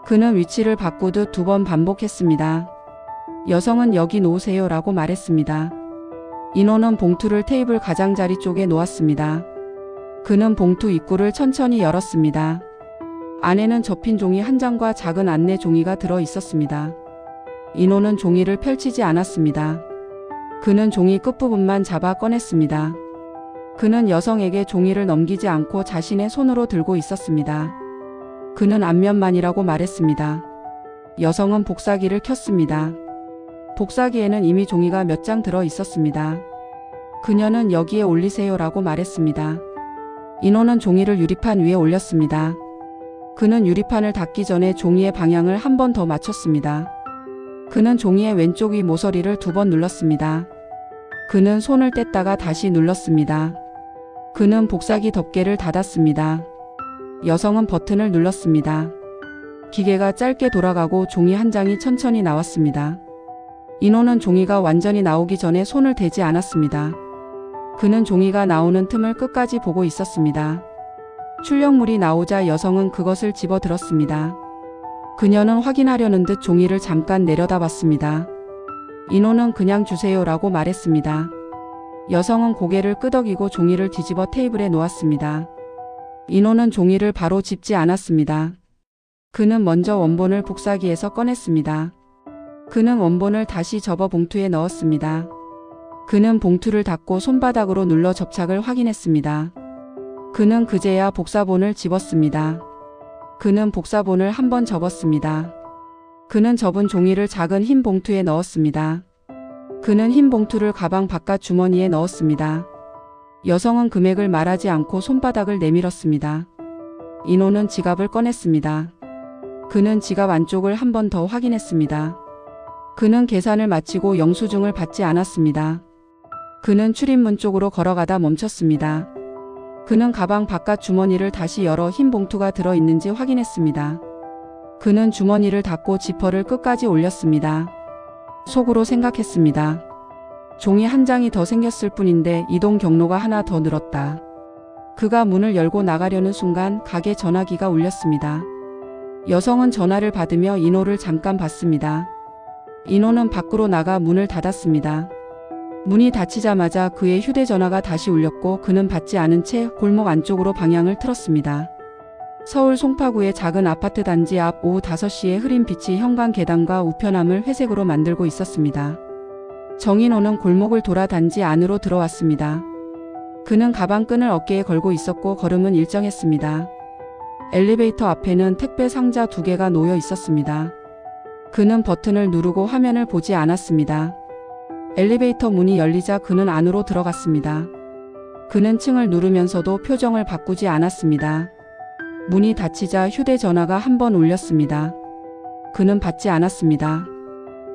그는 위치를 바꾸듯 2번 반복했습니다. 여성은 여기 놓으세요 라고 말했습니다. 인호는 봉투를 테이블 가장자리 쪽에 놓았습니다. 그는 봉투 입구를 천천히 열었습니다. 안에는 접힌 종이 한 장과 작은 안내 종이가 들어 있었습니다. 인호는 종이를 펼치지 않았습니다. 그는 종이 끝부분만 잡아 꺼냈습니다. 그는 여성에게 종이를 넘기지 않고 자신의 손으로 들고 있었습니다. 그는 앞면만이라고 말했습니다. 여성은 복사기를 켰습니다. 복사기에는 이미 종이가 몇 장 들어 있었습니다. 그녀는 여기에 올리세요 라고 말했습니다. 인호는 종이를 유리판 위에 올렸습니다. 그는 유리판을 닫기 전에 종이의 방향을 한 번 더 맞췄습니다. 그는 종이의 왼쪽 위 모서리를 2번 눌렀습니다. 그는 손을 뗐다가 다시 눌렀습니다. 그는 복사기 덮개를 닫았습니다. 여성은 버튼을 눌렀습니다. 기계가 짧게 돌아가고 종이 한 장이 천천히 나왔습니다. 인호는 종이가 완전히 나오기 전에 손을 대지 않았습니다. 그는 종이가 나오는 틈을 끝까지 보고 있었습니다. 출력물이 나오자 여성은 그것을 집어들었습니다. 그녀는 확인하려는 듯 종이를 잠깐 내려다봤습니다. 인호는 그냥 주세요 라고 말했습니다. 여성은 고개를 끄덕이고 종이를 뒤집어 테이블에 놓았습니다. 인호는 종이를 바로 집지 않았습니다. 그는 먼저 원본을 복사기에서 꺼냈습니다. 그는 원본을 다시 접어 봉투에 넣었습니다. 그는 봉투를 닫고 손바닥으로 눌러 접착을 확인했습니다. 그는 그제야 복사본을 집었습니다. 그는 복사본을 한 번 접었습니다. 그는 접은 종이를 작은 흰 봉투에 넣었습니다. 그는 흰 봉투를 가방 바깥 주머니에 넣었습니다. 여성은 금액을 말하지 않고 손바닥을 내밀었습니다. 인호는 지갑을 꺼냈습니다. 그는 지갑 안쪽을 한 번 더 확인했습니다. 그는 계산을 마치고 영수증을 받지 않았습니다. 그는 출입문 쪽으로 걸어가다 멈췄습니다. 그는 가방 바깥 주머니를 다시 열어 흰 봉투가 들어있는지 확인했습니다. 그는 주머니를 닫고 지퍼를 끝까지 올렸습니다. 속으로 생각했습니다. 종이 한 장이 더 생겼을 뿐인데 이동 경로가 하나 더 늘었다. 그가 문을 열고 나가려는 순간 가게 전화기가 울렸습니다. 여성은 전화를 받으며 인호를 잠깐 봤습니다. 인호는 밖으로 나가 문을 닫았습니다. 문이 닫히자마자 그의 휴대전화가 다시 울렸고 그는 받지 않은 채 골목 안쪽으로 방향을 틀었습니다. 서울 송파구의 작은 아파트 단지 앞 오후 5시에 흐린 빛이 형광 계단과 우편함을 회색으로 만들고 있었습니다. 정인호는 골목을 돌아 단지 안으로 들어왔습니다. 그는 가방끈을 어깨에 걸고 있었고 걸음은 일정했습니다. 엘리베이터 앞에는 택배 상자 2개가 놓여 있었습니다. 그는 버튼을 누르고 화면을 보지 않았습니다. 엘리베이터 문이 열리자 그는 안으로 들어갔습니다. 그는 층을 누르면서도 표정을 바꾸지 않았습니다. 문이 닫히자 휴대전화가 한 번 울렸습니다. 그는 받지 않았습니다.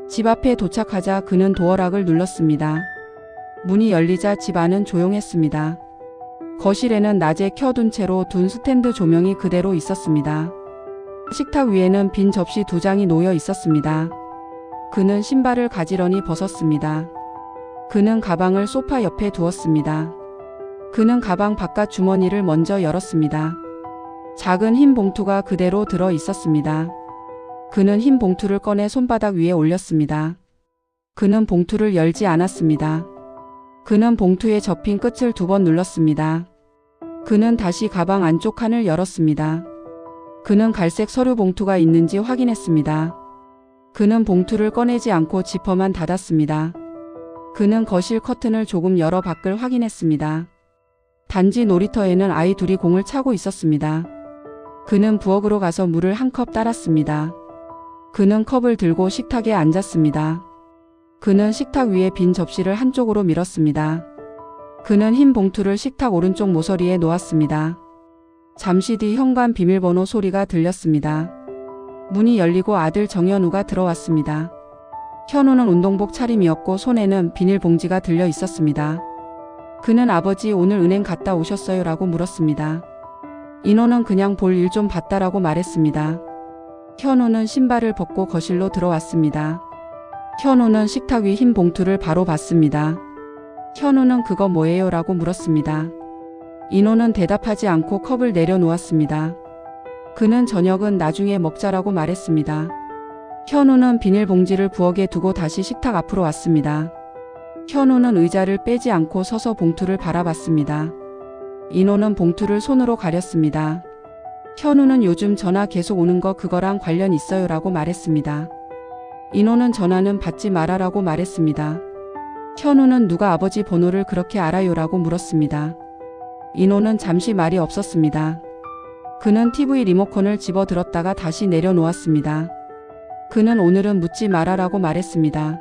집 앞에 도착하자 그는 도어락을 눌렀습니다. 문이 열리자 집 안은 조용했습니다. 거실에는 낮에 켜둔 채로 둔 스탠드 조명이 그대로 있었습니다. 식탁 위에는 빈 접시 2장이 놓여 있었습니다. 그는 신발을 가지런히 벗었습니다. 그는 가방을 소파 옆에 두었습니다. 그는 가방 바깥 주머니를 먼저 열었습니다. 작은 흰 봉투가 그대로 들어 있었습니다. 그는 흰 봉투를 꺼내 손바닥 위에 올렸습니다. 그는 봉투를 열지 않았습니다. 그는 봉투에 접힌 끝을 2번 눌렀습니다. 그는 다시 가방 안쪽 칸을 열었습니다. 그는 갈색 서류 봉투가 있는지 확인했습니다. 그는 봉투를 꺼내지 않고 지퍼만 닫았습니다. 그는 거실 커튼을 조금 열어 밖을 확인했습니다. 단지 놀이터에는 아이 둘이 공을 차고 있었습니다. 그는 부엌으로 가서 물을 한 컵 따랐습니다. 그는 컵을 들고 식탁에 앉았습니다. 그는 식탁 위에 빈 접시를 한쪽으로 밀었습니다. 그는 흰 봉투를 식탁 오른쪽 모서리에 놓았습니다. 잠시 뒤 현관 비밀번호 소리가 들렸습니다. 문이 열리고 아들 정현우가 들어왔습니다. 현우는 운동복 차림이었고 손에는 비닐봉지가 들려 있었습니다. 그는 아버지 오늘 은행 갔다 오셨어요? 라고 물었습니다. 인호는 그냥 볼 일 좀 봤다라고 말했습니다. 현우는 신발을 벗고 거실로 들어왔습니다. 현우는 식탁 위 흰 봉투를 바로 봤습니다. 현우는 그거 뭐예요? 라고 물었습니다. 인호는 대답하지 않고 컵을 내려놓았습니다. 그는 저녁은 나중에 먹자라고 말했습니다. 현우는 비닐봉지를 부엌에 두고 다시 식탁 앞으로 왔습니다. 현우는 의자를 빼지 않고 서서 봉투를 바라봤습니다. 인호는 봉투를 손으로 가렸습니다. 현우는 요즘 전화 계속 오는 거 그거랑 관련 있어요? 라고 말했습니다. 인호는 전화는 받지 말아라고 말했습니다. 현우는 누가 아버지 번호를 그렇게 알아요? 라고 물었습니다. 인호는 잠시 말이 없었습니다. 그는 TV 리모컨을 집어들었다가 다시 내려놓았습니다. 그는 오늘은 묻지 말아라고 말했습니다.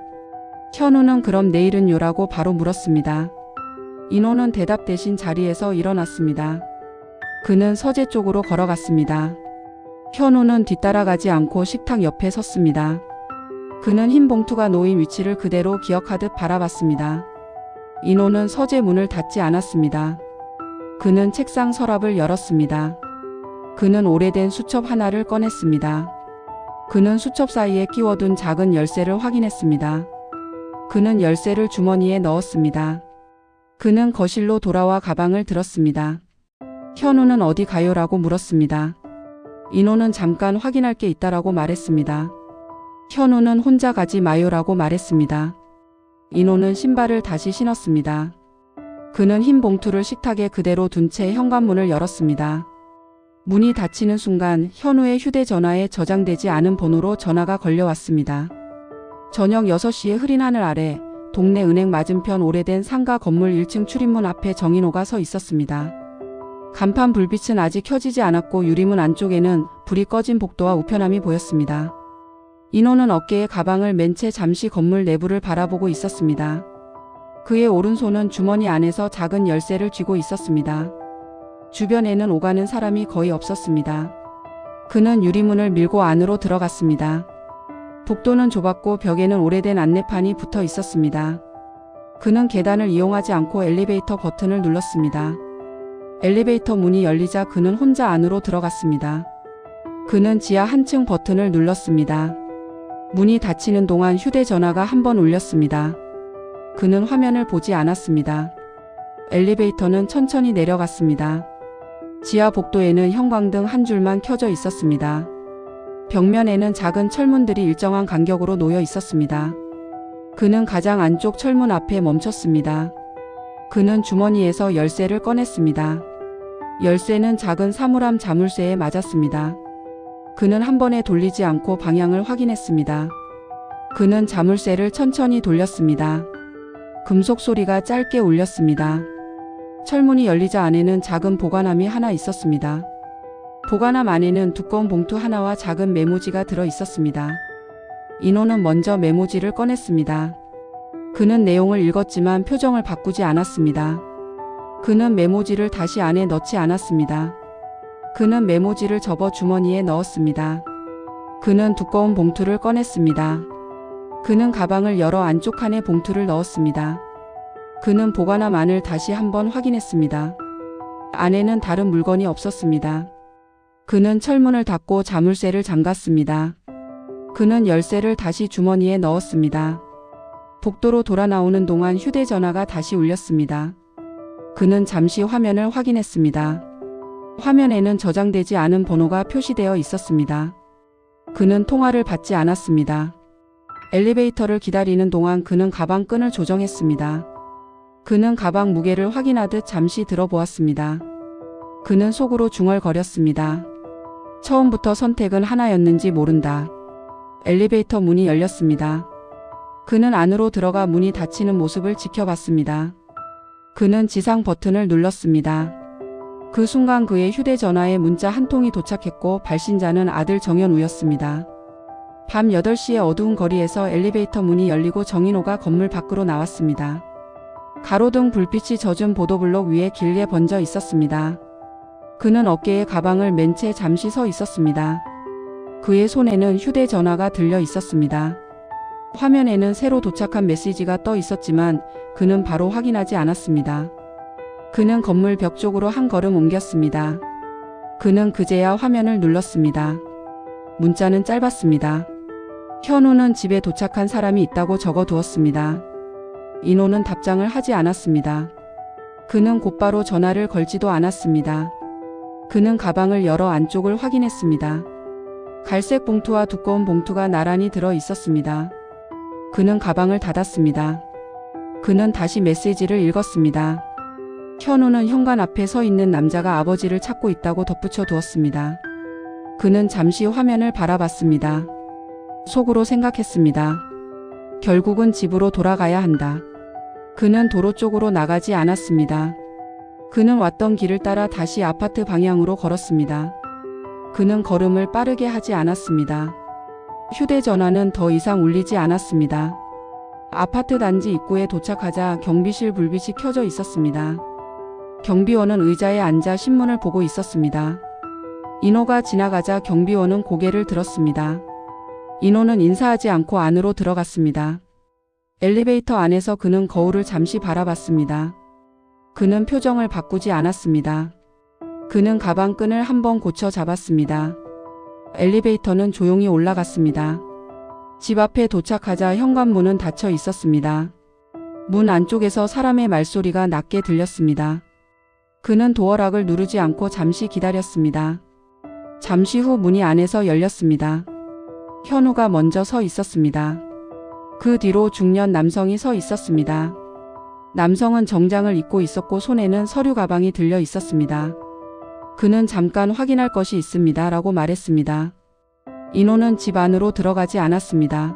현우는 그럼 내일은 요라고 바로 물었습니다. 인호는 대답 대신 자리에서 일어났습니다. 그는 서재 쪽으로 걸어갔습니다. 현우는 뒤따라가지 않고 식탁 옆에 섰습니다. 그는 흰 봉투가 놓인 위치를 그대로 기억하듯 바라봤습니다. 인호는 서재 문을 닫지 않았습니다. 그는 책상 서랍을 열었습니다. 그는 오래된 수첩 하나를 꺼냈습니다. 그는 수첩 사이에 끼워둔 작은 열쇠를 확인했습니다. 그는 열쇠를 주머니에 넣었습니다. 그는 거실로 돌아와 가방을 들었습니다. 현우는 어디 가요? 라고 물었습니다. 인호는 잠깐 확인할 게 있다라고 말했습니다. 현우는 혼자 가지 마요 라고 말했습니다. 인호는 신발을 다시 신었습니다. 그는 흰 봉투를 식탁에 그대로 둔 채 현관문을 열었습니다. 문이 닫히는 순간 현우의 휴대전화에 저장되지 않은 번호로 전화가 걸려왔습니다. 저녁 6시에 흐린 하늘 아래 동네 은행 맞은편 오래된 상가 건물 1층 출입문 앞에 정인호가 서 있었습니다. 간판 불빛은 아직 켜지지 않았고 유리문 안쪽에는 불이 꺼진 복도와 우편함이 보였습니다. 인호는 어깨에 가방을 맨 채 잠시 건물 내부를 바라보고 있었습니다. 그의 오른손은 주머니 안에서 작은 열쇠를 쥐고 있었습니다. 주변에는 오가는 사람이 거의 없었습니다. 그는 유리문을 밀고 안으로 들어갔습니다. 복도는 좁았고 벽에는 오래된 안내판이 붙어 있었습니다. 그는 계단을 이용하지 않고 엘리베이터 버튼을 눌렀습니다. 엘리베이터 문이 열리자 그는 혼자 안으로 들어갔습니다. 그는 지하 한층 버튼을 눌렀습니다. 문이 닫히는 동안 휴대전화가 한 번 울렸습니다. 그는 화면을 보지 않았습니다. 엘리베이터는 천천히 내려갔습니다. 지하 복도에는 형광등 한 줄만 켜져 있었습니다. 벽면에는 작은 철문들이 일정한 간격으로 놓여 있었습니다. 그는 가장 안쪽 철문 앞에 멈췄습니다. 그는 주머니에서 열쇠를 꺼냈습니다. 열쇠는 작은 사물함 자물쇠에 맞았습니다. 그는 한 번에 돌리지 않고 방향을 확인했습니다. 그는 자물쇠를 천천히 돌렸습니다. 금속 소리가 짧게 울렸습니다. 철문이 열리자 안에는 작은 보관함이 하나 있었습니다. 보관함 안에는 두꺼운 봉투 하나와 작은 메모지가 들어 있었습니다. 인호는 먼저 메모지를 꺼냈습니다. 그는 내용을 읽었지만 표정을 바꾸지 않았습니다. 그는 메모지를 다시 안에 넣지 않았습니다. 그는 메모지를 접어 주머니에 넣었습니다. 그는 두꺼운 봉투를 꺼냈습니다. 그는 가방을 열어 안쪽 칸에 봉투를 넣었습니다. 그는 보관함 안을 다시 한번 확인했습니다. 안에는 다른 물건이 없었습니다. 그는 철문을 닫고 자물쇠를 잠갔습니다. 그는 열쇠를 다시 주머니에 넣었습니다. 복도로 돌아 나오는 동안 휴대전화가 다시 울렸습니다. 그는 잠시 화면을 확인했습니다. 화면에는 저장되지 않은 번호가 표시되어 있었습니다. 그는 통화를 받지 않았습니다. 엘리베이터를 기다리는 동안 그는 가방 끈을 조정했습니다. 그는 가방 무게를 확인하듯 잠시 들어보았습니다. 그는 속으로 중얼거렸습니다. 처음부터 선택은 하나였는지 모른다. 엘리베이터 문이 열렸습니다. 그는 안으로 들어가 문이 닫히는 모습을 지켜봤습니다. 그는 지상 버튼을 눌렀습니다. 그 순간 그의 휴대전화에 문자 한 통이 도착했고 발신자는 아들 정현우였습니다. 밤 8시의 어두운 거리에서 엘리베이터 문이 열리고 정인호가 건물 밖으로 나왔습니다. 가로등 불빛이 젖은 보도블록 위에 길게 번져 있었습니다. 그는 어깨에 가방을 맨 채 잠시 서 있었습니다. 그의 손에는 휴대전화가 들려 있었습니다. 화면에는 새로 도착한 메시지가 떠 있었지만 그는 바로 확인하지 않았습니다. 그는 건물 벽 쪽으로 한 걸음 옮겼습니다. 그는 그제야 화면을 눌렀습니다. 문자는 짧았습니다. 현우는 집에 도착한 사람이 있다고 적어두었습니다. 인호는 답장을 하지 않았습니다. 그는 곧바로 전화를 걸지도 않았습니다. 그는 가방을 열어 안쪽을 확인했습니다. 갈색 봉투와 두꺼운 봉투가 나란히 들어 있었습니다. 그는 가방을 닫았습니다. 그는 다시 메시지를 읽었습니다. 현우는 현관 앞에 서 있는 남자가 아버지를 찾고 있다고 덧붙여 두었습니다. 그는 잠시 화면을 바라봤습니다. 속으로 생각했습니다. 결국은 집으로 돌아가야 한다. 그는 도로 쪽으로 나가지 않았습니다. 그는 왔던 길을 따라 다시 아파트 방향으로 걸었습니다. 그는 걸음을 빠르게 하지 않았습니다. 휴대전화는 더 이상 울리지 않았습니다. 아파트 단지 입구에 도착하자 경비실 불빛이 켜져 있었습니다. 경비원은 의자에 앉아 신문을 보고 있었습니다. 인호가 지나가자 경비원은 고개를 들었습니다. 인호는 인사하지 않고 안으로 들어갔습니다. 엘리베이터 안에서 그는 거울을 잠시 바라봤습니다. 그는 표정을 바꾸지 않았습니다. 그는 가방 끈을 한번 고쳐 잡았습니다. 엘리베이터는 조용히 올라갔습니다. 집 앞에 도착하자 현관문은 닫혀 있었습니다. 문 안쪽에서 사람의 말소리가 낮게 들렸습니다. 그는 도어락을 누르지 않고 잠시 기다렸습니다. 잠시 후 문이 안에서 열렸습니다. 현우가 먼저 서 있었습니다. 그 뒤로 중년 남성이 서 있었습니다. 남성은 정장을 입고 있었고 손에는 서류 가방이 들려 있었습니다. 그는 잠깐 확인할 것이 있습니다 라고 말했습니다. 인호는 집 안으로 들어가지 않았습니다.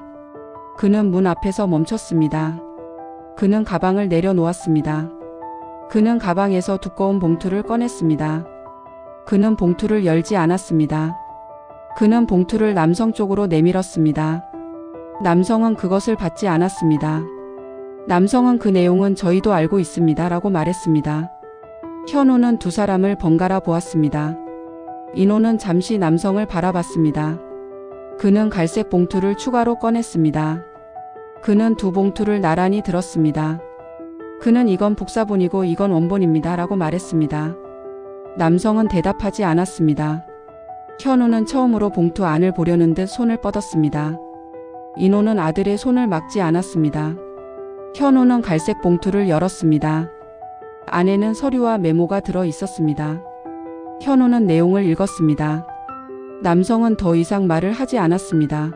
그는 문 앞에서 멈췄습니다. 그는 가방을 내려놓았습니다. 그는 가방에서 두꺼운 봉투를 꺼냈습니다. 그는 봉투를 열지 않았습니다. 그는 봉투를 남성 쪽으로 내밀었습니다. 남성은 그것을 받지 않았습니다. 남성은 그 내용은 저희도 알고 있습니다 라고 말했습니다. 현우는 두 사람을 번갈아 보았습니다. 인호는 잠시 남성을 바라봤습니다. 그는 갈색 봉투를 추가로 꺼냈습니다. 그는 두 봉투를 나란히 들었습니다. 그는 이건 복사본이고 이건 원본입니다 라고 말했습니다. 남성은 대답하지 않았습니다. 현우는 처음으로 봉투 안을 보려는 듯 손을 뻗었습니다. 인호는 아들의 손을 막지 않았습니다. 현우는 갈색 봉투를 열었습니다. 안에는 서류와 메모가 들어 있었습니다. 현우는 내용을 읽었습니다. 남성은 더 이상 말을 하지 않았습니다.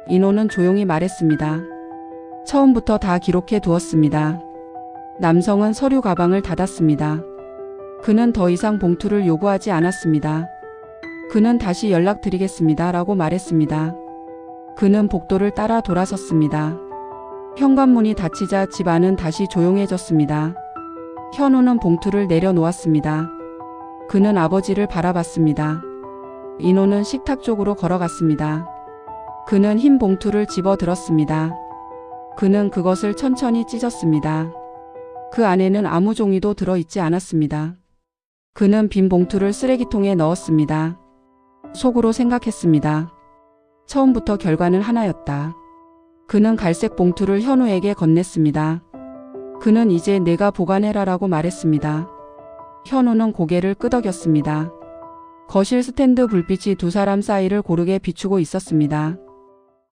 인호는 조용히 말했습니다. 처음부터 다 기록해 두었습니다. 남성은 서류 가방을 닫았습니다. 그는 더 이상 봉투를 요구하지 않았습니다. 그는 다시 연락드리겠습니다 라고 말했습니다. 그는 복도를 따라 돌아섰습니다. 현관문이 닫히자 집 안은 다시 조용해졌습니다. 현우는 봉투를 내려놓았습니다. 그는 아버지를 바라봤습니다. 인호는 식탁 쪽으로 걸어갔습니다. 그는 흰 봉투를 집어들었습니다. 그는 그것을 천천히 찢었습니다. 그 안에는 아무 종이도 들어있지 않았습니다. 그는 빈 봉투를 쓰레기통에 넣었습니다. 속으로 생각했습니다. 처음부터 결과는 하나였다. 그는 갈색 봉투를 현우에게 건넸습니다. 그는 이제 내가 보관해라라고 말했습니다. 현우는 고개를 끄덕였습니다. 거실 스탠드 불빛이 두 사람 사이를 고르게 비추고 있었습니다.